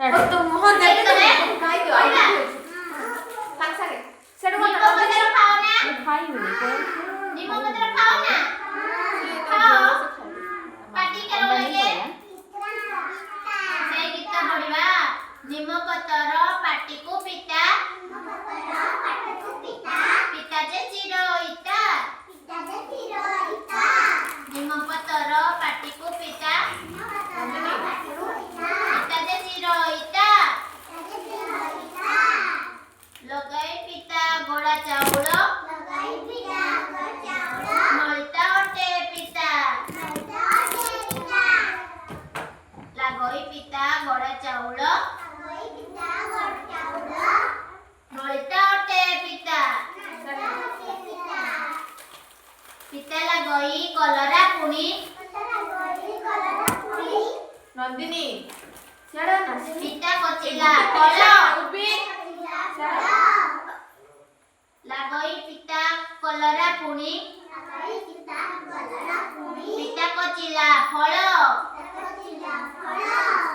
तो मोहन देखे तो खाई दियो आई सांग सांगे सेडो मत खाओ ना खाई नहीं तो निमो मत खाओ ना खाओ पार्टी करो लगे से गीत पढिबा निमो पतर पार्टी को पिता पिता जे चिरो इता निमो पतर पार्टी को पिता पिता जे चिरो इता लगाई पिता गोड़ा चाउल मलता ओटे पिता लगई पिता गोड़ा चाउल मलता ओटे पिता पिता लगई कलरा पुणी नंदिनी छड़ा ना पिता कोचिला कलो लगई पिता कलरा पुणी पिता कोचिला फल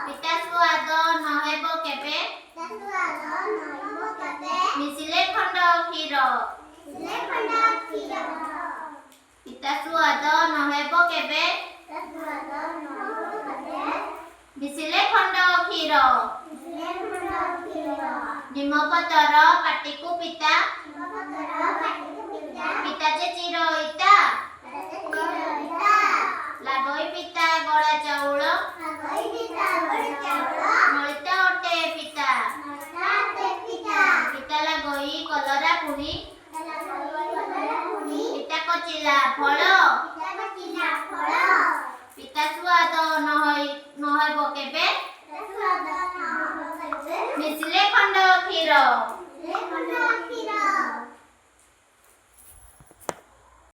पिता स्वाद नहेबो केबे मिसिले खंड क्षीर पिता स्वाद नहेबो केबे मिसिले खंड क्षीर निम पतर पाटी को पिता पिता जे चिरो इता लगई पिता गोड़ा चाउल मलता ओटे पिता पिता लगई कलरा पुणी पिता कोचिला फल पिता स्वाद नहेबो केबे मिसिले खंड क्षीर